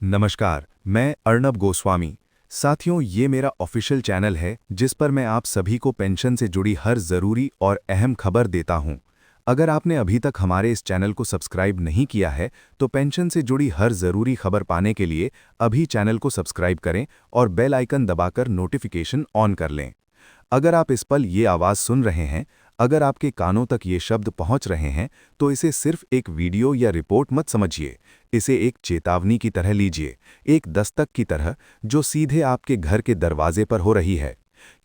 नमस्कार, मैं अर्नब गोस्वामी। साथियों, ये मेरा ऑफिशियल चैनल है जिस पर मैं आप सभी को पेंशन से जुड़ी हर ज़रूरी और अहम खबर देता हूं। अगर आपने अभी तक हमारे इस चैनल को सब्सक्राइब नहीं किया है तो पेंशन से जुड़ी हर ज़रूरी खबर पाने के लिए अभी चैनल को सब्सक्राइब करें और बेल आइकन दबाकर नोटिफिकेशन ऑन कर लें। अगर आप इस पल ये आवाज़ सुन रहे हैं, अगर आपके कानों तक ये शब्द पहुंच रहे हैं, तो इसे सिर्फ एक वीडियो या रिपोर्ट मत समझिए। इसे एक चेतावनी की तरह लीजिए, एक दस्तक की तरह जो सीधे आपके घर के दरवाजे पर हो रही है।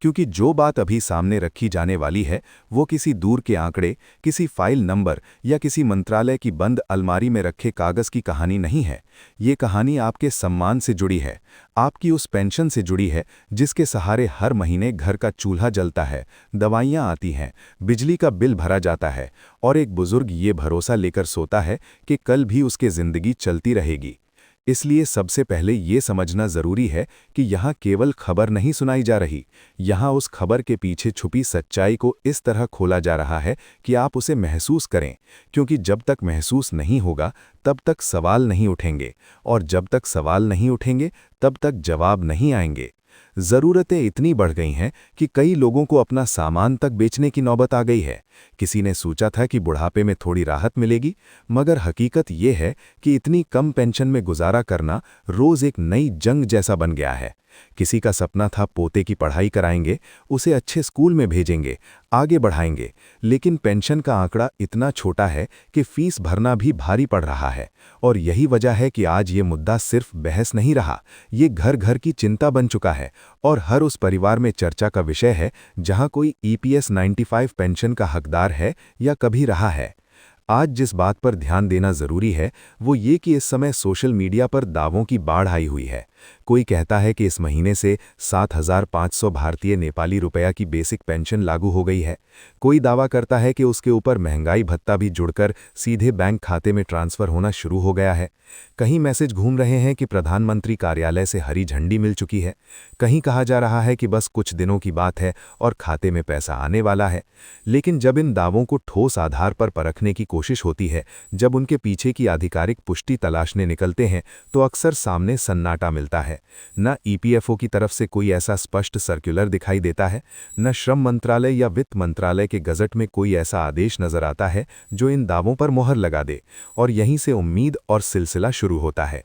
क्योंकि जो बात अभी सामने रखी जाने वाली है वो किसी दूर के आंकड़े, किसी फाइल नंबर या किसी मंत्रालय की बंद अलमारी में रखे कागज की कहानी नहीं है। ये कहानी आपके सम्मान से जुड़ी है, आपकी उस पेंशन से जुड़ी है जिसके सहारे हर महीने घर का चूल्हा जलता है, दवाइयाँ आती हैं, बिजली का बिल भरा जाता है और एक बुजुर्ग ये भरोसा लेकर सोता है कि कल भी उसकी जिंदगी चलती रहेगी। इसलिए सबसे पहले ये समझना ज़रूरी है कि यहाँ केवल खबर नहीं सुनाई जा रही, यहाँ उस खबर के पीछे छुपी सच्चाई को इस तरह खोला जा रहा है कि आप उसे महसूस करें। क्योंकि जब तक महसूस नहीं होगा तब तक सवाल नहीं उठेंगे, और जब तक सवाल नहीं उठेंगे तब तक जवाब नहीं आएंगे। ज़रूरतें इतनी बढ़ गई हैं कि कई लोगों को अपना सामान तक बेचने की नौबत आ गई है। किसी ने सोचा था कि बुढ़ापे में थोड़ी राहत मिलेगी, मगर हकीकत ये है कि इतनी कम पेंशन में गुजारा करना रोज़ एक नई जंग जैसा बन गया है। किसी का सपना था पोते की पढ़ाई कराएंगे, उसे अच्छे स्कूल में भेजेंगे, आगे बढ़ाएंगे, लेकिन पेंशन का आंकड़ा इतना छोटा है कि फीस भरना भी भारी पड़ रहा है। और यही वजह है कि आज ये मुद्दा सिर्फ बहस नहीं रहा, ये घर घर की चिंता बन चुका है और हर उस परिवार में चर्चा का विषय है जहां कोई ईपीएस 95 पेंशन का हकदार है या कभी रहा है। आज जिस बात पर ध्यान देना जरूरी है वो ये कि इस समय सोशल मीडिया पर दावों की बाढ़ आई हुई है। कोई कहता है कि इस महीने से 7,500 भारतीय नेपाली रुपया की बेसिक पेंशन लागू हो गई है। कोई दावा करता है कि उसके ऊपर महंगाई भत्ता भी जुड़कर सीधे बैंक खाते में ट्रांसफर होना शुरू हो गया है। कहीं मैसेज घूम रहे हैं कि प्रधानमंत्री कार्यालय से हरी झंडी मिल चुकी है। कहीं कहा जा रहा है कि बस कुछ दिनों की बात है और खाते में पैसा आने वाला है। लेकिन जब इन दावों को ठोस आधार पर परखने की कोशिश होती है, जब उनके पीछे की आधिकारिक पुष्टि तलाशने निकलते हैं, तो अक्सर सामने सन्नाटा मिलता है। न ईपीएफओ की तरफ से कोई ऐसा स्पष्ट सर्कुलर दिखाई देता है, न श्रम मंत्रालय या वित्त मंत्रालय के गजट में कोई ऐसा आदेश नजर आता है जो इन दावों पर मोहर लगा दे। और यहीं से उम्मीद और सिलसिला शुरू होता है।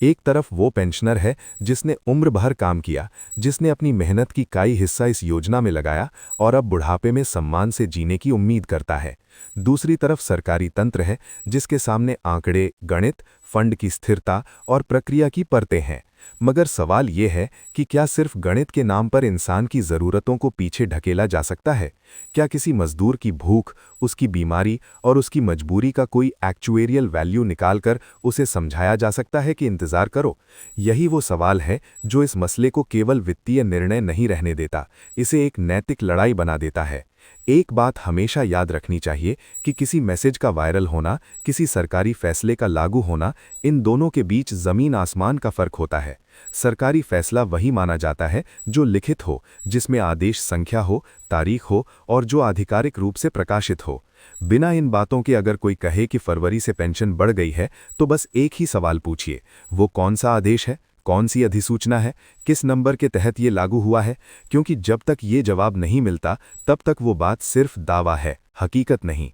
एक तरफ वो पेंशनर है जिसने उम्र भर काम किया, जिसने अपनी मेहनत की कई हिस्सा इस योजना में लगाया और अब बुढ़ापे में सम्मान से जीने की उम्मीद करता है। दूसरी तरफ सरकारी तंत्र है जिसके सामने आंकड़े, गणित, फंड की स्थिरता और प्रक्रिया की परतें हैं। मगर सवाल ये है कि क्या सिर्फ गणित के नाम पर इंसान की ज़रूरतों को पीछे ढकेला जा सकता है? क्या किसी मजदूर की भूख, उसकी बीमारी और उसकी मजबूरी का कोई एक्चुएरियल वैल्यू निकालकर उसे समझाया जा सकता है कि इंतज़ार करो? यही वो सवाल है जो इस मसले को केवल वित्तीय निर्णय नहीं रहने देता, इसे एक नैतिक लड़ाई बना देता है। एक बात हमेशा याद रखनी चाहिए कि किसी मैसेज का वायरल होना, किसी सरकारी फैसले का लागू होना, इन दोनों के बीच ज़मीन आसमान का फ़र्क होता है। सरकारी फैसला वही माना जाता है जो लिखित हो, जिसमें आदेश संख्या हो, तारीख हो और जो आधिकारिक रूप से प्रकाशित हो। बिना इन बातों के अगर कोई कहे कि फरवरी से पेंशन बढ़ गई है, तो बस एक ही सवाल पूछिए, वो कौन सा आदेश है, कौन सी अधिसूचना है, किस नंबर के तहत ये लागू हुआ है? क्योंकि जब तक ये जवाब नहीं मिलता तब तक वो बात सिर्फ दावा है, हकीकत नहीं।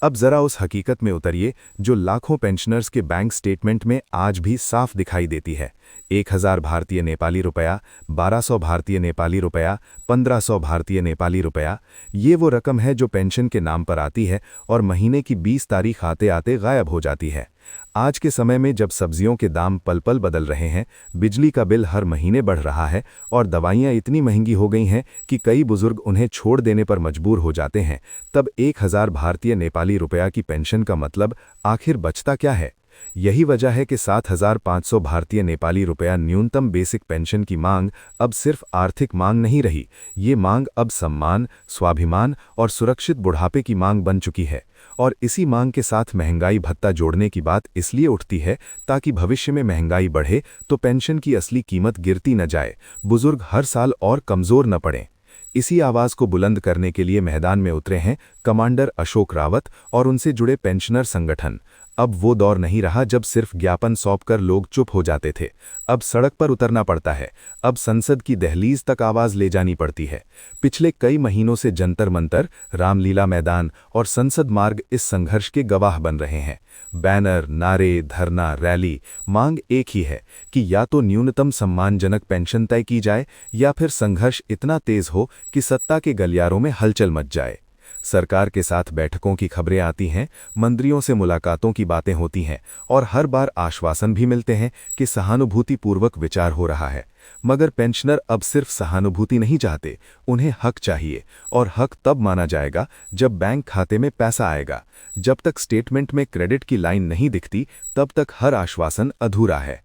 अब जरा उस हकीकत में उतरिए जो लाखों पेंशनर्स के बैंक स्टेटमेंट में आज भी साफ दिखाई देती है। 1,000 भारतीय नेपाली रुपया, 1,200 भारतीय नेपाली रुपया, 1,500 भारतीय नेपाली रुपया, ये वो रकम है जो पेंशन के नाम पर आती है और महीने की 20 तारीख आते आते गायब हो जाती है। आज के समय में जब सब्जियों के दाम पल पल बदल रहे हैं, बिजली का बिल हर महीने बढ़ रहा है और दवाइयाँ इतनी महंगी हो गई हैं कि कई बुजुर्ग उन्हें छोड़ देने पर मजबूर हो जाते हैं, तब 1,000 भारतीय नेपाली रुपया की पेंशन का मतलब आखिर बचता क्या है? यही वजह है कि 7,500 भारतीय नेपाली रुपया न्यूनतम बेसिक पेंशन की मांग अब सिर्फ आर्थिक मांग नहीं रही, ये मांग अब सम्मान, स्वाभिमान और सुरक्षित बुढ़ापे की मांग बन चुकी है। और इसी मांग के साथ महंगाई भत्ता जोड़ने की बात इसलिए उठती है ताकि भविष्य में महंगाई बढ़े तो पेंशन की असली कीमत गिरती न जाए, बुजुर्ग हर साल और कमज़ोर न पड़ें। इसी आवाज़ को बुलंद करने के लिए मैदान में उतरे हैं कमांडर अशोक रावत और उनसे जुड़े पेंशनर संगठन। अब वो दौर नहीं रहा जब सिर्फ ज्ञापन सौंपकर लोग चुप हो जाते थे। अब सड़क पर उतरना पड़ता है, अब संसद की दहलीज तक आवाज ले जानी पड़ती है। पिछले कई महीनों से जंतर मंतर, रामलीला मैदान और संसद मार्ग इस संघर्ष के गवाह बन रहे हैं। बैनर, नारे, धरना, रैली, मांग एक ही है कि या तो न्यूनतम सम्मानजनक पेंशन तय की जाए या फिर संघर्ष इतना तेज हो कि सत्ता के गलियारों में हलचल मच जाए। सरकार के साथ बैठकों की खबरें आती हैं, मंत्रियों से मुलाकातों की बातें होती हैं और हर बार आश्वासन भी मिलते हैं कि सहानुभूतिपूर्वक विचार हो रहा है। मगर पेंशनर अब सिर्फ सहानुभूति नहीं चाहते, उन्हें हक चाहिए, और हक तब माना जाएगा जब बैंक खाते में पैसा आएगा। जब तक स्टेटमेंट में क्रेडिट की लाइन नहीं दिखती, तब तक हर आश्वासन अधूरा है।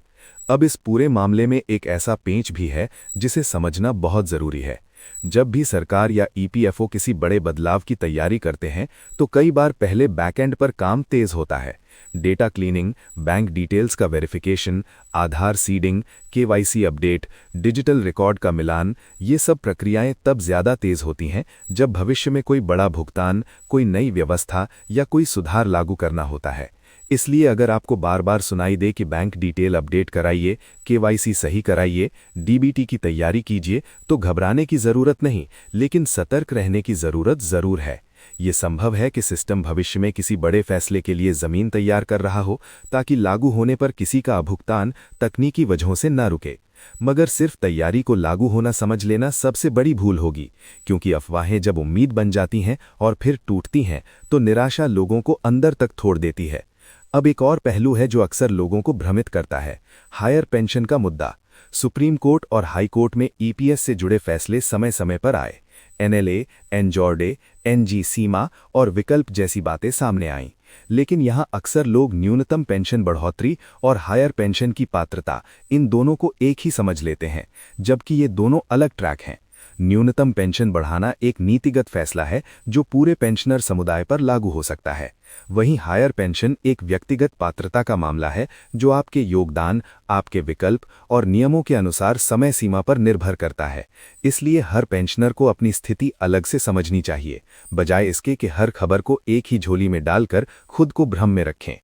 अब इस पूरे मामले में एक ऐसा पेंच भी है जिसे समझना बहुत जरूरी है। जब भी सरकार या ईपीएफओ किसी बड़े बदलाव की तैयारी करते हैं तो कई बार पहले बैकएंड पर काम तेज होता है। डेटा क्लीनिंग, बैंक डिटेल्स का verification, Aadhaar seeding, KYC update, digital record का मिलान, ये सब प्रक्रियाएं तब ज्यादा तेज होती हैं जब भविष्य में कोई बड़ा भुगतान, कोई नई व्यवस्था या कोई सुधार लागू करना होता है। इसलिए अगर आपको बार बार सुनाई दे कि बैंक डिटेल अपडेट कराइए, केवाईसी सही कराइए, डीबीटी की तैयारी कीजिए, तो घबराने की जरूरत नहीं, लेकिन सतर्क रहने की जरूरत जरूर है। ये संभव है कि सिस्टम भविष्य में किसी बड़े फैसले के लिए जमीन तैयार कर रहा हो ताकि लागू होने पर किसी का भुगतान तकनीकी वजहों से न रुके। मगर सिर्फ तैयारी को लागू होना समझ लेना सबसे बड़ी भूल होगी, क्योंकि अफवाहें जब उम्मीद बन जाती हैं और फिर टूटती हैं तो निराशा लोगों को अंदर तक छोड़ देती है। अब एक और पहलू है जो अक्सर लोगों को भ्रमित करता है, हायर पेंशन का मुद्दा। सुप्रीम कोर्ट और हाई कोर्ट में ईपीएस से जुड़े फैसले समय समय पर आए। एनएलए, एनजॉर्डे, एनजी सीमा और विकल्प जैसी बातें सामने आईं। लेकिन यहां अक्सर लोग न्यूनतम पेंशन बढ़ोतरी और हायर पेंशन की पात्रता, इन दोनों को एक ही समझ लेते हैं, जबकि ये दोनों अलग ट्रैक हैं। न्यूनतम पेंशन बढ़ाना एक नीतिगत फैसला है जो पूरे पेंशनर समुदाय पर लागू हो सकता है। वहीं हायर पेंशन एक व्यक्तिगत पात्रता का मामला है जो आपके योगदान, आपके विकल्प और नियमों के अनुसार समय सीमा पर निर्भर करता है। इसलिए हर पेंशनर को अपनी स्थिति अलग से समझनी चाहिए, बजाय इसके कि हर खबर को एक ही झोली में डालकर खुद को भ्रम में रखें।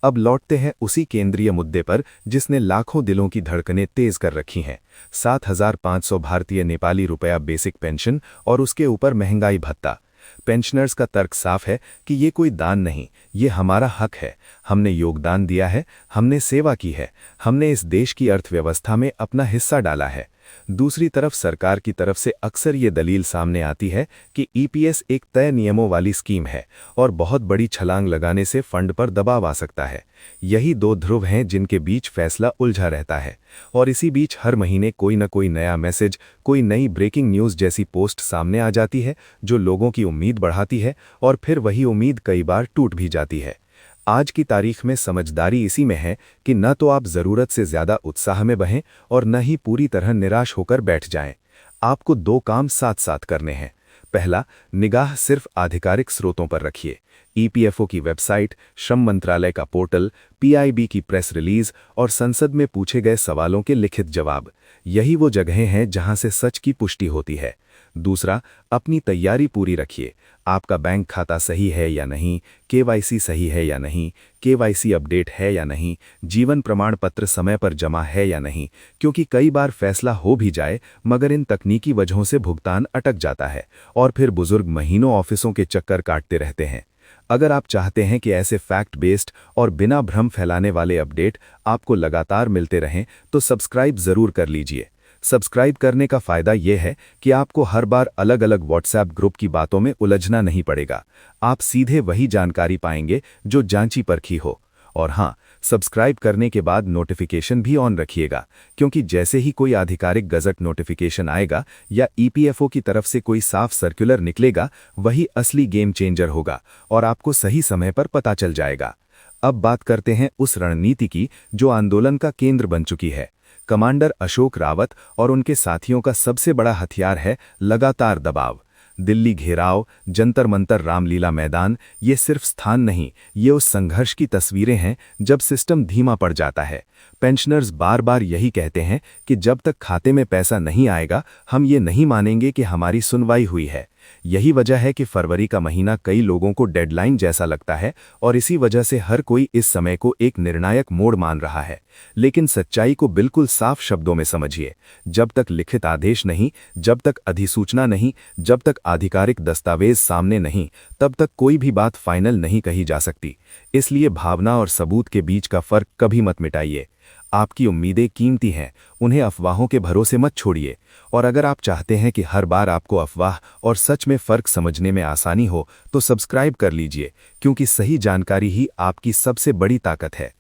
अब लौटते हैं उसी केंद्रीय मुद्दे पर जिसने लाखों दिलों की धड़कनें तेज कर रखी हैं, 7,500 भारतीय नेपाली रुपया बेसिक पेंशन और उसके ऊपर महंगाई भत्ता। पेंशनर्स का तर्क साफ है कि ये कोई दान नहीं, ये हमारा हक है। हमने योगदान दिया है, हमने सेवा की है, हमने इस देश की अर्थव्यवस्था में अपना हिस्सा डाला है। दूसरी तरफ सरकार की तरफ से अक्सर ये दलील सामने आती है कि ईपीएस एक तय नियमों वाली स्कीम है और बहुत बड़ी छलांग लगाने से फंड पर दबाव आ सकता है। यही दो ध्रुव हैं जिनके बीच फैसला उलझा रहता है, और इसी बीच हर महीने कोई न कोई नया मैसेज, कोई नई ब्रेकिंग न्यूज़ जैसी पोस्ट सामने आ जाती है जो लोगों की उम्मीद बढ़ाती है और फिर वही उम्मीद कई बार टूट भी जाती है। आज की तारीख में समझदारी इसी में है कि न तो आप ज़रूरत से ज़्यादा उत्साह में बहें और न ही पूरी तरह निराश होकर बैठ जाएं। आपको दो काम साथ साथ करने हैं। पहला, निगाह सिर्फ आधिकारिक स्रोतों पर रखिए। ईपीएफओ की वेबसाइट, श्रम मंत्रालय का पोर्टल, पीआईबी की प्रेस रिलीज और संसद में पूछे गए सवालों के लिखित जवाब, यही वो जगहें हैं जहां से सच की पुष्टि होती है। दूसरा, अपनी तैयारी पूरी रखिए। आपका बैंक खाता सही है या नहीं, केवाईसी सही है या नहीं, केवाईसी अपडेट है या नहीं, जीवन प्रमाण पत्र समय पर जमा है या नहीं, क्योंकि कई बार फैसला हो भी जाए मगर इन तकनीकी वजहों से भुगतान अटक जाता है और फिर बुजुर्ग महीनों ऑफिसों के चक्कर काटते रहते हैं। अगर आप चाहते हैं कि ऐसे फैक्ट बेस्ड और बिना भ्रम फैलाने वाले अपडेट आपको लगातार मिलते रहें तो सब्सक्राइब ज़रूर कर लीजिए। सब्सक्राइब करने का फ़ायदा यह है कि आपको हर बार अलग अलग व्हाट्सएप ग्रुप की बातों में उलझना नहीं पड़ेगा। आप सीधे वही जानकारी पाएंगे जो जांची परखी हो। और हाँ, सब्सक्राइब करने के बाद नोटिफिकेशन भी ऑन रखिएगा, क्योंकि जैसे ही कोई आधिकारिक गज़ट नोटिफिकेशन आएगा या ईपीएफओ की तरफ से कोई साफ सर्कुलर निकलेगा, वही असली गेम चेंजर होगा और आपको सही समय पर पता चल जाएगा। अब बात करते हैं उस रणनीति की जो आंदोलन का केंद्र बन चुकी है। कमांडर अशोक रावत और उनके साथियों का सबसे बड़ा हथियार है लगातार दबाव। दिल्ली घेराव, जंतर मंतर, रामलीला मैदान, ये सिर्फ स्थान नहीं, ये उस संघर्ष की तस्वीरें हैं जब सिस्टम धीमा पड़ जाता है। पेंशनर्स बार बार यही कहते हैं कि जब तक खाते में पैसा नहीं आएगा हम ये नहीं मानेंगे कि हमारी सुनवाई हुई है। यही वजह है कि फरवरी का महीना कई लोगों को डेडलाइन जैसा लगता है और इसी वजह से हर कोई इस समय को एक निर्णायक मोड़ मान रहा है। लेकिन सच्चाई को बिल्कुल साफ शब्दों में समझिए, जब तक लिखित आदेश नहीं, जब तक अधिसूचना नहीं, जब तक आधिकारिक दस्तावेज सामने नहीं, तब तक कोई भी बात फाइनल नहीं कही जा सकती। इसलिए भावना और सबूत के बीच का फर्क कभी मत मिटाइए। आपकी उम्मीदें कीमती हैं, उन्हें अफवाहों के भरोसे मत छोड़िए। और अगर आप चाहते हैं कि हर बार आपको अफवाह और सच में फ़र्क समझने में आसानी हो तो सब्सक्राइब कर लीजिए, क्योंकि सही जानकारी ही आपकी सबसे बड़ी ताकत है।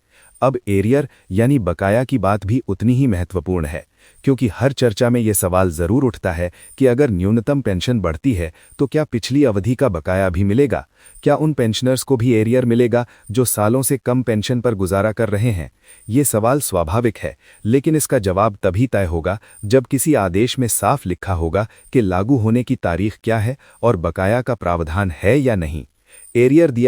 अब एरियर यानी बकाया की बात भी उतनी ही महत्वपूर्ण है, क्योंकि हर चर्चा में ये सवाल ज़रूर उठता है कि अगर न्यूनतम पेंशन बढ़ती है तो क्या पिछली अवधि का बकाया भी मिलेगा? क्या उन पेंशनर्स को भी एरियर मिलेगा जो सालों से कम पेंशन पर गुजारा कर रहे हैं? ये सवाल स्वाभाविक है, लेकिन इसका जवाब तभी तय होगा जब किसी आदेश में साफ लिखा होगा कि लागू होने की तारीख क्या है और बकाया का प्रावधान है या नहीं। एरियर दिया